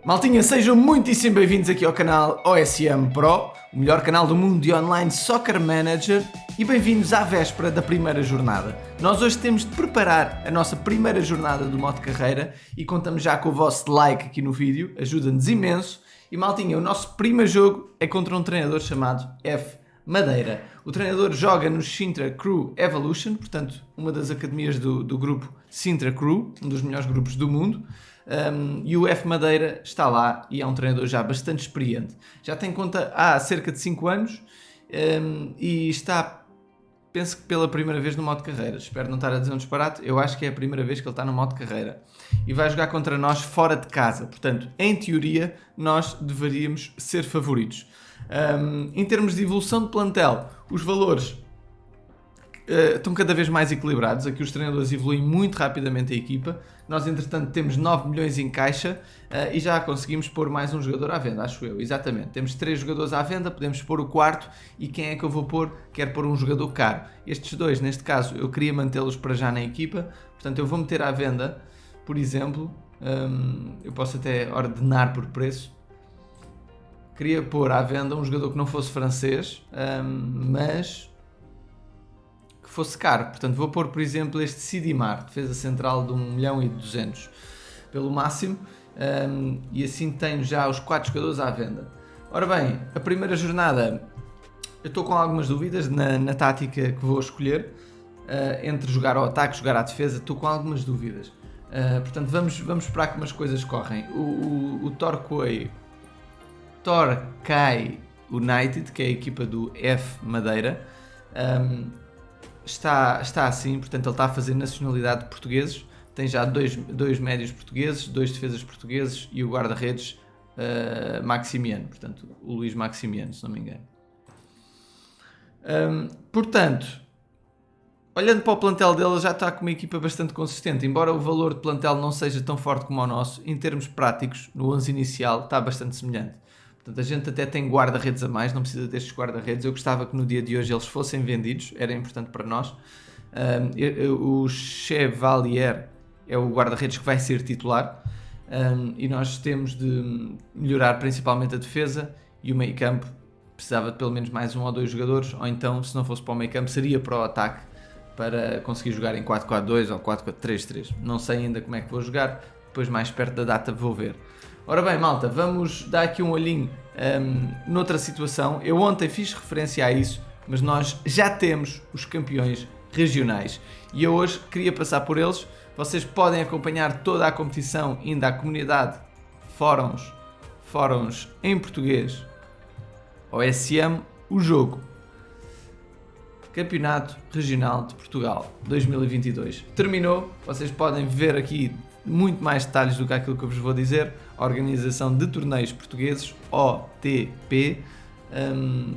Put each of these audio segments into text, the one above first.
Maltinha, sejam muitíssimo bem-vindos aqui ao canal OSM Pro, o melhor canal do mundo de online Soccer Manager, e bem-vindos à véspera da primeira jornada. Nós hoje temos de preparar a nossa primeira jornada do modo carreira e contamos já com o vosso like aqui no vídeo, ajuda-nos imenso. E maltinha, o nosso primeiro jogo é contra um treinador chamado F Madeira. O treinador joga no Sintra Crew Evolution, portanto uma das academias do grupo Sintra Crew, um dos melhores grupos do mundo. E o F Madeira está lá e é um treinador já bastante experiente. Já tem conta há cerca de 5 anos e está, penso que pela primeira vez no modo carreira. Espero não estar a dizer um disparate, eu acho que é a primeira vez que ele está no modo carreira. E vai jogar contra nós fora de casa, portanto, em teoria, nós deveríamos ser favoritos. Em termos de evolução de plantel, os valores estão cada vez mais equilibrados. Aqui os treinadores evoluem muito rapidamente a equipa. Nós, entretanto, temos 9 milhões em caixa e já conseguimos pôr mais um jogador à venda, acho eu. Exatamente, temos 3 jogadores à venda, podemos pôr o quarto. E quem é que eu vou pôr? Quero pôr um jogador caro. Estes dois, neste caso, eu queria mantê-los para já na equipa. Portanto, eu vou meter à venda, por exemplo, eu posso até ordenar por preço. Queria pôr à venda um jogador que não fosse francês, mas que fosse caro. Portanto, vou pôr, por exemplo, este Sidimar, defesa central de 1.200.000 pelo máximo, e assim tenho já os 4 jogadores à venda. Ora bem, a primeira jornada, eu estou com algumas dúvidas na tática que vou escolher, entre jogar ao ataque e jogar à defesa, estou com algumas dúvidas. Portanto, vamos esperar que umas coisas correm. O Torquay United, que é a equipa do F Madeira, está assim, portanto ele está a fazer nacionalidade de portugueses, tem já dois médios portugueses, 2 defesas portugueses e o guarda-redes Maximiano, portanto o Luís Maximiano, se não me engano. Portanto, olhando para o plantel dele, já está com uma equipa bastante consistente, embora o valor de plantel não seja tão forte como o nosso, em termos práticos, no 11 inicial está bastante semelhante. Portanto, a gente até tem guarda-redes a mais, não precisa destes guarda-redes. Eu gostava que no dia de hoje eles fossem vendidos, era importante para nós. O Chevalier é o guarda-redes que vai ser titular, e nós temos de melhorar principalmente a defesa e o meio-campo. Precisava de pelo menos mais 1 ou 2 jogadores, ou então, se não fosse para o meio-campo, seria para o ataque, para conseguir jogar em 4-4-2 ou 4-4-3-3. Não sei ainda como é que vou jogar, depois mais perto da data vou ver. Ora bem, malta, vamos dar aqui um olhinho noutra situação. Eu ontem fiz referência a isso, mas nós já temos os campeões regionais e eu hoje queria passar por eles. Vocês podem acompanhar toda a competição indo à comunidade fóruns em português, OSM, o jogo. Campeonato Regional de Portugal 2022. Terminou, vocês podem ver aqui muito mais detalhes do que aquilo que eu vos vou dizer. A Organização de Torneios Portugueses, OTP,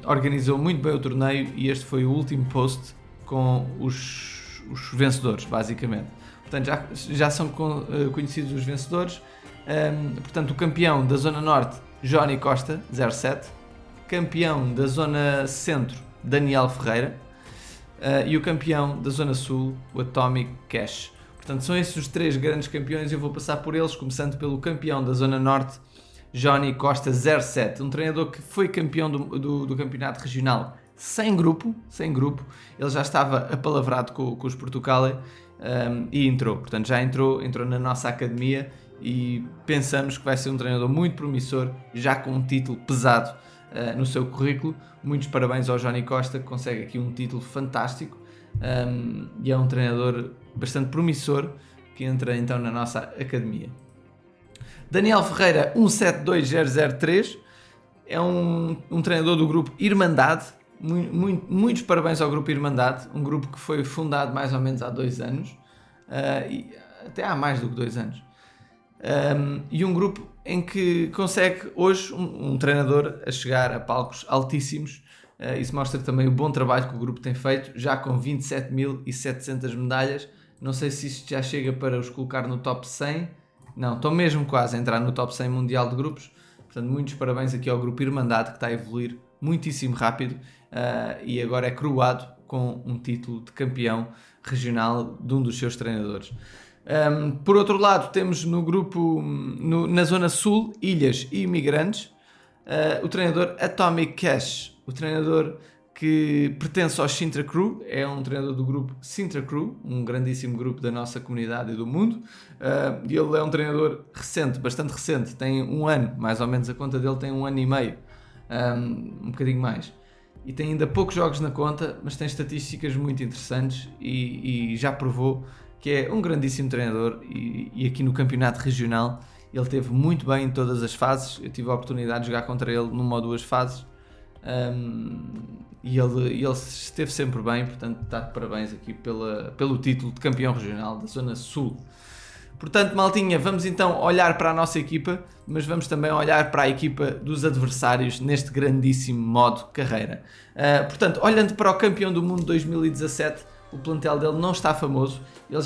organizou muito bem o torneio e este foi o último post com os vencedores, basicamente. Portanto, já são conhecidos os vencedores. Portanto, o campeão da Zona Norte, Johnny Costa, 07. Campeão da Zona Centro, Daniel Ferreira. E o campeão da Zona Sul, o Atomic Cash. Portanto, são esses os 3 grandes campeões. Eu vou passar por eles, começando pelo campeão da Zona Norte, Johnny Costa 07, um treinador que foi campeão do campeonato regional sem grupo. Ele já estava apalavrado com os Portucale e entrou. Portanto, já entrou na nossa academia e pensamos que vai ser um treinador muito promissor, já com um título pesado no seu currículo. Muitos parabéns ao Johnny Costa, que consegue aqui um título fantástico. E é um treinador bastante promissor que entra então na nossa academia. Daniel Ferreira 172003 é um treinador do grupo Irmandade. Muitos parabéns ao grupo Irmandade, um grupo que foi fundado mais ou menos há 2 anos, e até há mais do que 2 anos, e um grupo em que consegue hoje um treinador a chegar a palcos altíssimos. Isso mostra também o bom trabalho que o grupo tem feito, já com 27.700 medalhas. Não sei se isto já chega para os colocar no top 100. Não, estão mesmo quase a entrar no top 100 mundial de grupos. Portanto, muitos parabéns aqui ao grupo Irmandade, que está a evoluir muitíssimo rápido, e agora é coroado com um título de campeão regional de um dos seus treinadores. Por outro lado, temos no grupo, na zona sul, ilhas e imigrantes, o treinador Atomic Cash, o treinador que pertence ao Sintra Crew, é um treinador do grupo Sintra Crew, um grandíssimo grupo da nossa comunidade e do mundo. Ele é um treinador recente, bastante recente, tem 1 ano, mais ou menos a conta dele tem 1 ano e meio, um bocadinho mais. E tem ainda poucos jogos na conta, mas tem estatísticas muito interessantes e já provou que é um grandíssimo treinador e aqui no campeonato regional ele teve muito bem em todas as fases. Eu tive a oportunidade de jogar contra ele numa ou 2 fases. E ele esteve sempre bem, portanto está de parabéns aqui pelo título de campeão regional da Zona Sul. Portanto, maltinha, vamos então olhar para a nossa equipa, mas vamos também olhar para a equipa dos adversários neste grandíssimo modo carreira. Portanto, olhando para o campeão do mundo 2017, o plantel dele não está famoso. Ele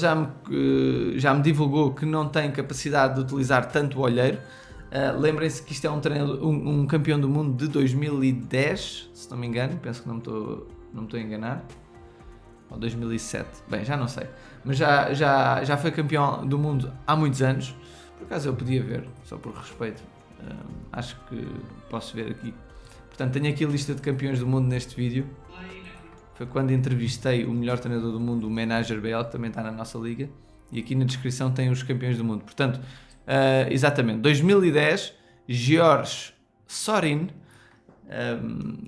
já me divulgou que não tem capacidade de utilizar tanto o olheiro. Lembrem-se que isto é um campeão do mundo de 2010, se não me engano, penso que não me estou a enganar, ou 2007, bem, já não sei, mas já foi campeão do mundo há muitos anos. Por acaso eu podia ver, só por respeito, acho que posso ver aqui. Portanto, tenho aqui a lista de campeões do mundo neste vídeo. Foi quando entrevistei o melhor treinador do mundo, o Manager BL, que também está na nossa liga, e aqui na descrição tem os campeões do mundo. Portanto, exatamente, 2010, George Sorin,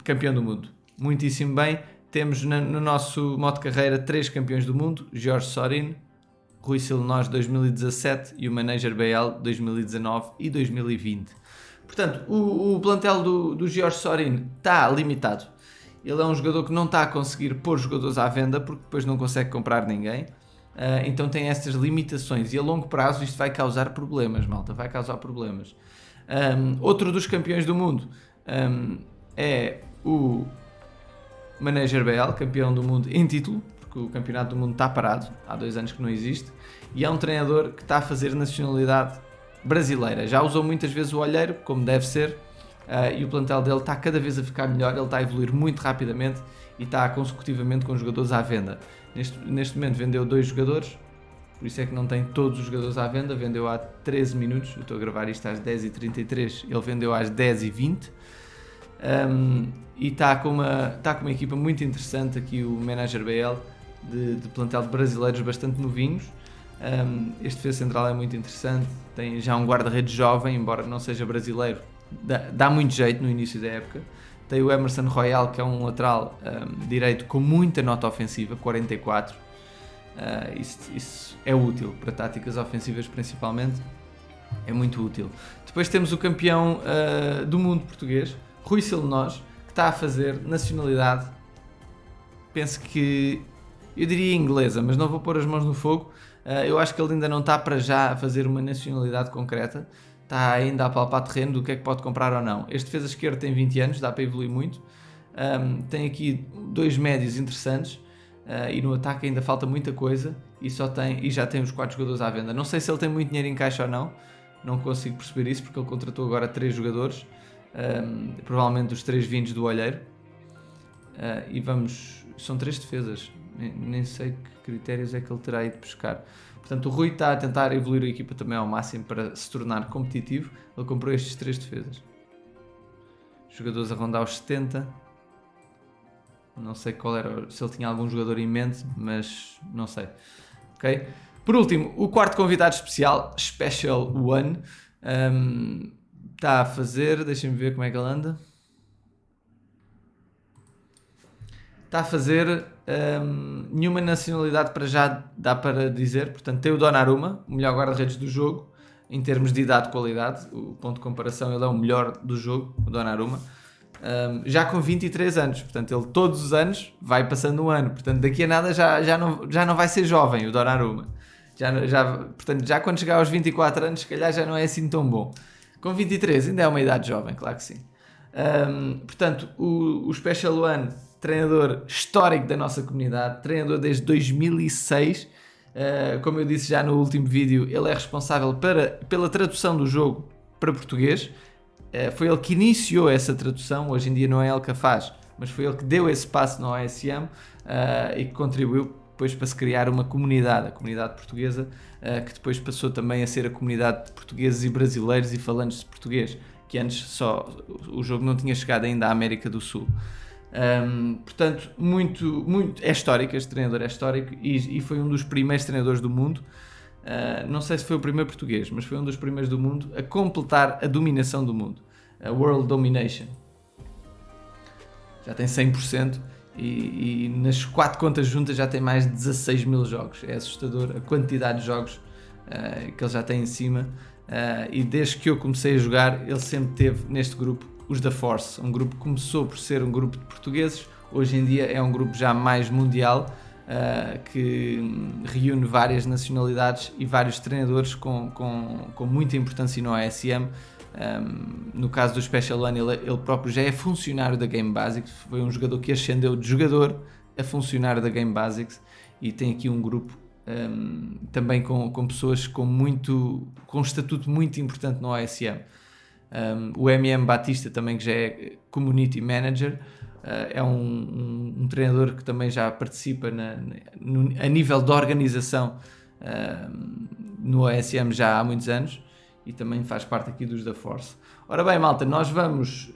campeão do mundo. Muitíssimo bem. Temos no nosso modo de carreira 3 campeões do mundo, George Sorin, Rui Silnós 2017 e o Manager BL 2019 e 2020. Portanto, o plantel do George Sorin está limitado. Ele é um jogador que não está a conseguir pôr jogadores à venda porque depois não consegue comprar ninguém. Então tem estas limitações e a longo prazo isto vai causar problemas, malta, vai causar problemas. Outro dos campeões do mundo é o Manager BL, campeão do mundo em título, porque o campeonato do mundo está parado, há 2 anos que não existe, e é um treinador que está a fazer nacionalidade brasileira. Já usou muitas vezes o olheiro, como deve ser, e o plantel dele está cada vez a ficar melhor, ele está a evoluir muito rapidamente e está consecutivamente com jogadores à venda. Neste momento vendeu 2 jogadores, por isso é que não tem todos os jogadores à venda, vendeu há 13 minutos, eu estou a gravar isto às 10h33, ele vendeu às 10h20, e está com uma equipa muito interessante aqui, o Manager BL, de plantel de brasileiros bastante novinhos. Este defesa central é muito interessante, tem já um guarda-redes jovem, embora não seja brasileiro, dá muito jeito no início da época. Tem o Emerson Royal, que é um lateral direito com muita nota ofensiva, 44. Isso é útil para táticas ofensivas principalmente, é muito útil. Depois temos o campeão do mundo português, Rui Silnós, que está a fazer nacionalidade, penso que, eu diria inglesa, mas não vou pôr as mãos no fogo. Eu acho que ele ainda não está para já a fazer uma nacionalidade concreta, está ainda a palpar terreno do que é que pode comprar ou não. Este defesa esquerdo tem 20 anos, dá para evoluir muito. Tem aqui 2 médios interessantes, e no ataque ainda falta muita coisa e já tem os 4 jogadores à venda. Não sei se ele tem muito dinheiro em caixa ou não consigo perceber isso porque ele contratou agora 3 jogadores, provavelmente os 3 vindos do olheiro, e são 3 defesas, nem sei que critérios é que ele terá ido buscar. Portanto, o Rui está a tentar evoluir a equipa também ao máximo para se tornar competitivo. Ele comprou estes 3 defesas. Jogadores a rondar os 70. Não sei se ele tinha algum jogador em mente, mas não sei. Okay? Por último, o quarto convidado especial, Special One, está a fazer, deixem-me ver como é que ele anda. Está a fazer nenhuma nacionalidade para já, dá para dizer. Portanto, tem o Donnarumma, o melhor guarda-redes do jogo, em termos de idade e qualidade. O ponto de comparação, ele é o melhor do jogo, o Donnarumma. Já com 23 anos, portanto, ele todos os anos vai passando um ano. Portanto, daqui a nada já não vai ser jovem, o Donnarumma. Portanto, já quando chegar aos 24 anos, se calhar já não é assim tão bom. Com 23 ainda é uma idade jovem, claro que sim. Portanto, o Special One, treinador histórico da nossa comunidade, treinador desde 2006, como eu disse já no último vídeo, ele é responsável pela tradução do jogo para português, foi ele que iniciou essa tradução, hoje em dia não é ele que a faz, mas foi ele que deu esse passo no OSM, e que contribuiu depois para se criar uma comunidade, a comunidade portuguesa, que depois passou também a ser a comunidade de portugueses e brasileiros e falantes de português, que antes só o jogo não tinha chegado ainda à América do Sul. Portanto, muito, é histórico, este treinador é histórico e foi um dos primeiros treinadores do mundo. Não sei se foi o primeiro português, mas foi um dos primeiros do mundo a completar a dominação do mundo, a World Domination. Já tem 100% e nas 4 contas juntas já tem mais de 16 mil jogos. É assustador a quantidade de jogos que ele já tem em cima, e desde que eu comecei a jogar ele sempre teve neste grupo os da Force, um grupo que começou por ser um grupo de portugueses, hoje em dia é um grupo já mais mundial, que reúne várias nacionalidades e vários treinadores com muita importância no ASM. No caso do Special One, ele próprio já é funcionário da Game Basics, foi um jogador que ascendeu de jogador a funcionário da Game Basics, e tem aqui um grupo também com pessoas com um estatuto muito importante no ASM. O MM Batista também, que já é Community Manager, é um treinador que também já participa a nível de organização no ASM já há muitos anos, e também faz parte aqui dos da Force. Ora bem, malta, nós vamos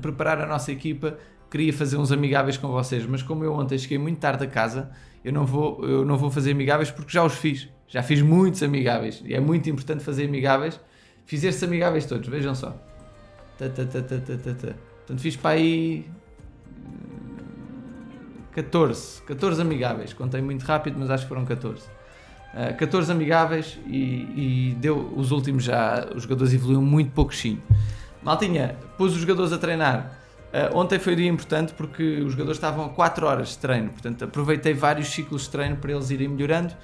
preparar a nossa equipa. Queria fazer uns amigáveis com vocês, mas como eu ontem cheguei muito tarde a casa, eu não vou fazer amigáveis porque já os fiz. Já fiz muitos amigáveis e é muito importante fazer amigáveis. Fiz estes amigáveis todos, vejam só. Portanto, fiz para aí 14 amigáveis. Contei muito rápido, mas acho que foram 14. 14 amigáveis e deu os últimos já. Os jogadores evoluíram muito pouquinho. Maltinha, pus os jogadores a treinar. Ontem foi um dia importante porque os jogadores estavam a 4 horas de treino, portanto aproveitei vários ciclos de treino para eles irem melhorando.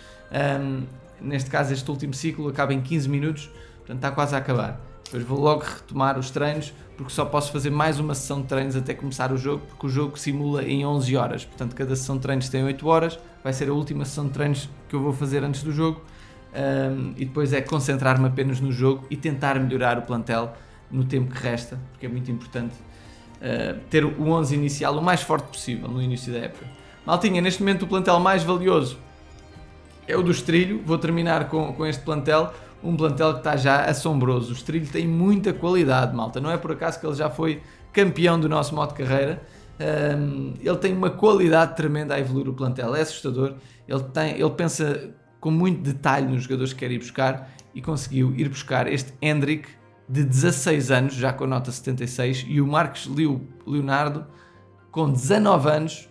Neste caso, este último ciclo acaba em 15 minutos, portanto está quase a acabar. Depois vou logo retomar os treinos, porque só posso fazer mais uma sessão de treinos até começar o jogo, porque o jogo simula em 11 horas, portanto cada sessão de treinos tem 8 horas, vai ser a última sessão de treinos que eu vou fazer antes do jogo, e depois é concentrar-me apenas no jogo e tentar melhorar o plantel no tempo que resta, porque é muito importante ter o 11 inicial o mais forte possível no início da época. Maltinha, neste momento o plantel mais valioso é o do Estrilho. Vou terminar com este plantel, um plantel que está já assombroso. O Estrilho tem muita qualidade, malta, não é por acaso que ele já foi campeão do nosso modo de carreira. Ele tem uma qualidade tremenda a evoluir o plantel, é assustador. Ele pensa com muito detalhe nos jogadores que quer ir buscar e conseguiu ir buscar este Hendrick de 16 anos, já com a nota 76, e o Marcos Leonardo com 19 anos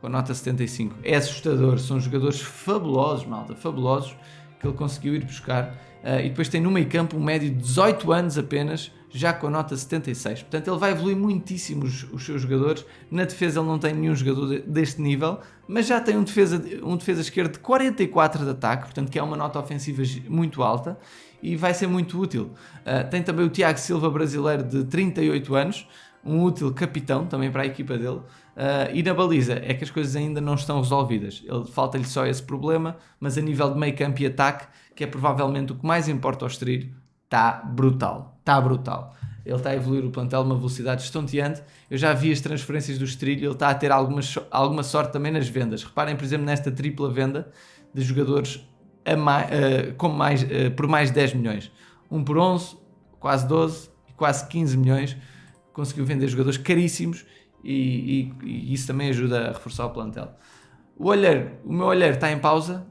com a nota 75. É assustador, são jogadores fabulosos, malta, fabulosos, que ele conseguiu ir buscar. E depois tem no meio campo um médio de 18 anos apenas, já com a nota 76. Portanto, ele vai evoluir muitíssimo os seus jogadores. Na defesa ele não tem nenhum jogador deste nível, mas já tem um defesa esquerdo de 44 de ataque, portanto que é uma nota ofensiva muito alta e vai ser muito útil. Tem também o Tiago Silva, brasileiro, de 38 anos, um útil capitão também para a equipa dele. E na baliza é que as coisas ainda não estão resolvidas. Falta-lhe só esse problema, mas a nível de meio campo e ataque, que é provavelmente o que mais importa ao Estrilho, está brutal. Está brutal. Ele está a evoluir o plantel a uma velocidade estonteante. Eu já vi as transferências do Estrilho, ele está a ter alguma sorte também nas vendas. Reparem, por exemplo, nesta tripla venda de jogadores por mais de 10 milhões. Um por 11, quase 12 e quase 15 milhões. Conseguiu vender jogadores caríssimos e isso também ajuda a reforçar o plantel. O meu olheiro está em pausa,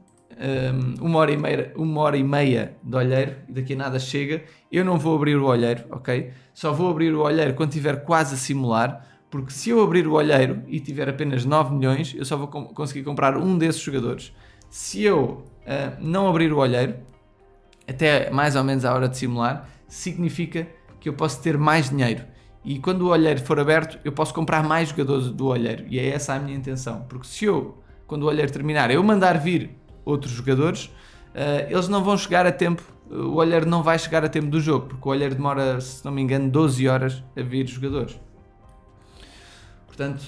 1h30 de olheiro, e daqui a nada chega. Eu não vou abrir o olheiro, ok? Só vou abrir o olheiro quando estiver quase a simular, porque se eu abrir o olheiro e tiver apenas 9 milhões, eu só vou conseguir comprar um desses jogadores. Se eu não abrir o olheiro, até mais ou menos à hora de simular, significa que eu posso ter mais dinheiro. E quando o olheiro for aberto, eu posso comprar mais jogadores do olheiro. E é essa a minha intenção. Porque se quando o olheiro terminar, eu mandar vir outros jogadores, eles não vão chegar a tempo. O olheiro não vai chegar a tempo do jogo. Porque o olheiro demora, se não me engano, 12 horas a vir jogadores. Portanto,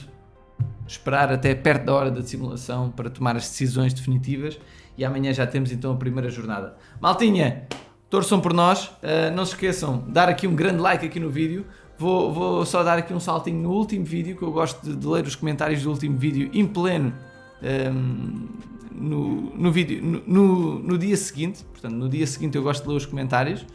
esperar até perto da hora da simulação para tomar as decisões definitivas. E amanhã já temos então a primeira jornada. Maltinha, torçam por nós. Não se esqueçam de dar aqui um grande like aqui no vídeo. Vou só dar aqui um saltinho no último vídeo, que eu gosto de ler os comentários do último vídeo em pleno no vídeo no dia seguinte. Portanto, no dia seguinte eu gosto de ler os comentários.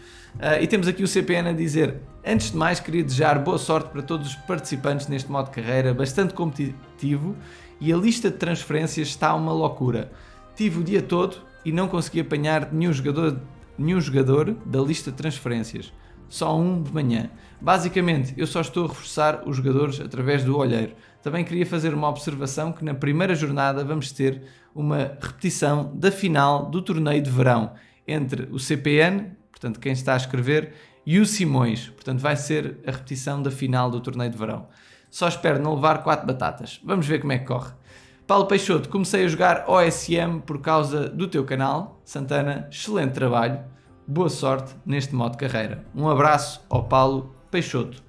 E temos aqui o CPN a dizer: antes de mais queria desejar boa sorte para todos os participantes neste modo de carreira, bastante competitivo, e a lista de transferências está uma loucura. Tive o dia todo e não consegui apanhar nenhum jogador da lista de transferências, só um de manhã. Basicamente, eu só estou a reforçar os jogadores através do olheiro. Também queria fazer uma observação que na primeira jornada vamos ter uma repetição da final do torneio de verão entre o CPN, portanto quem está a escrever, e o Simões. Portanto vai ser a repetição da final do torneio de verão. Só espero não levar 4 batatas. Vamos ver como é que corre. Paulo Peixoto, comecei a jogar OSM por causa do teu canal. Santana, excelente trabalho. Boa sorte neste modo de carreira. Um abraço ao Paulo Peixoto.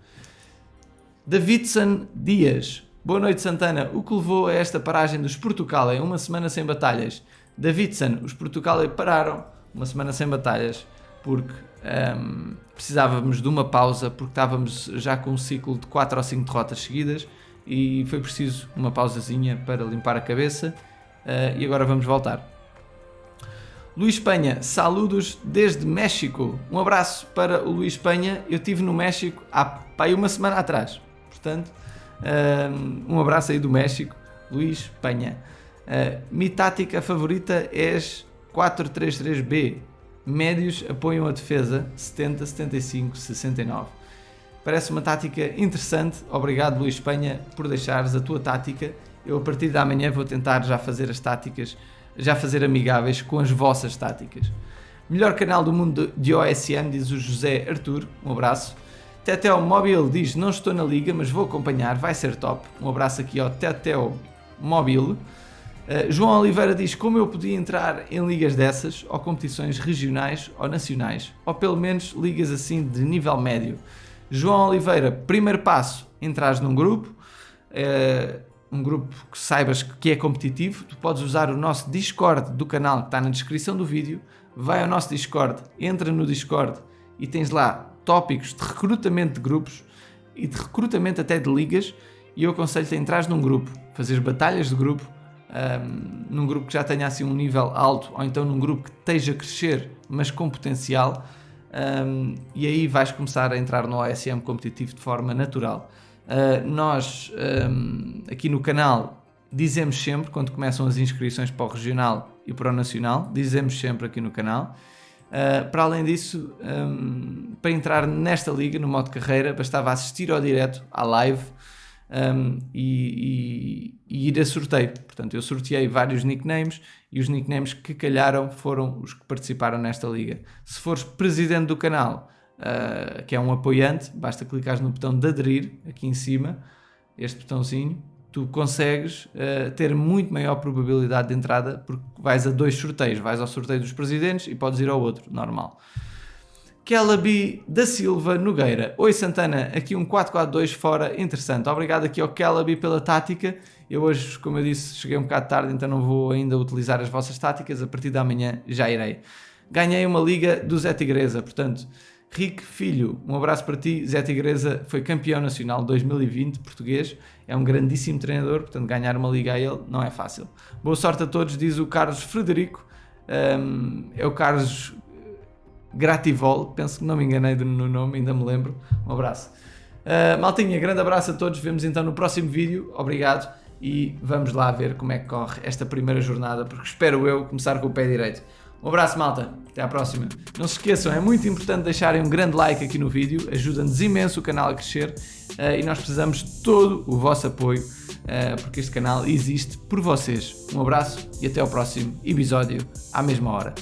Davidson Dias. Boa noite, Santana. O que levou a esta paragem dos Portugal em uma semana sem batalhas? Davidson, os Portugal pararam uma semana sem batalhas porque precisávamos de uma pausa, porque estávamos já com um ciclo de 4 ou 5 derrotas seguidas e foi preciso uma pausazinha para limpar a cabeça, e agora vamos voltar. Luís Penha, saludos desde México. Um abraço para o Luís Penha. Eu estive no México há uma semana atrás, portanto um abraço aí do México, Luís Penha. Minha tática favorita é 4-3-3-B. Médios apoiam a defesa 70, 75, 69. Parece uma tática interessante. Obrigado, Luís Penha, por deixares a tua tática. Eu a partir da manhã vou tentar já fazer as táticas, já fazer amigáveis com as vossas táticas. Melhor canal do mundo de OSM, diz o José Artur. Um abraço. Tetel Mobile diz: não estou na liga, mas vou acompanhar, vai ser top. Um abraço aqui ao Tetel Mobile. João Oliveira diz: como eu podia entrar em ligas dessas, ou competições regionais ou nacionais, ou pelo menos ligas assim de nível médio. João Oliveira, primeiro passo, entrares num grupo, um grupo que saibas que é competitivo. Tu podes usar o nosso Discord do canal que está na descrição do vídeo. Vai ao nosso Discord, entra no Discord e tens lá tópicos de recrutamento de grupos e de recrutamento até de ligas, e eu aconselho-te a entrares num grupo, fazeres batalhas de grupo, num grupo que já tenha assim um nível alto, ou então num grupo que esteja a crescer mas com potencial, e aí vais começar a entrar no OSM competitivo de forma natural. Nós aqui no canal dizemos sempre, quando começam as inscrições para o regional e para o nacional, dizemos sempre aqui no canal. Para além disso, para entrar nesta liga, no modo carreira, bastava assistir ao direto, à live, e ir a sorteio. Portanto, eu sorteei vários nicknames e os nicknames que calharam foram os que participaram nesta liga. Se fores presidente do canal, que é um apoiante, basta clicar no botão de aderir, aqui em cima, este botãozinho, tu consegues ter muito maior probabilidade de entrada, porque vais a 2 sorteios. Vais ao sorteio dos presidentes e podes ir ao outro, normal. Kelabi da Silva Nogueira. Oi, Santana, aqui um 4-4-2 fora, interessante. Obrigado aqui ao Kelabi pela tática. Eu hoje, como eu disse, cheguei um bocado tarde, então não vou ainda utilizar as vossas táticas. A partir da manhã já irei. Ganhei uma liga do Zé Tigresa, portanto, Rick Filho, um abraço para ti. Zé Tigresa foi campeão nacional 2020, português. É um grandíssimo treinador, portanto ganhar uma liga a ele não é fácil. Boa sorte a todos, diz o Carlos Frederico. É o Carlos Grativol, penso que não me enganei no nome, ainda me lembro. Um abraço. Maltinha, grande abraço a todos. Vemos então no próximo vídeo. Obrigado. E vamos lá ver como é que corre esta primeira jornada, porque espero eu começar com o pé direito. Um abraço, malta. Até à próxima. Não se esqueçam, é muito importante deixarem um grande like aqui no vídeo. Ajuda-nos imenso o canal a crescer, e nós precisamos de todo o vosso apoio, porque este canal existe por vocês. Um abraço e até ao próximo episódio à mesma hora.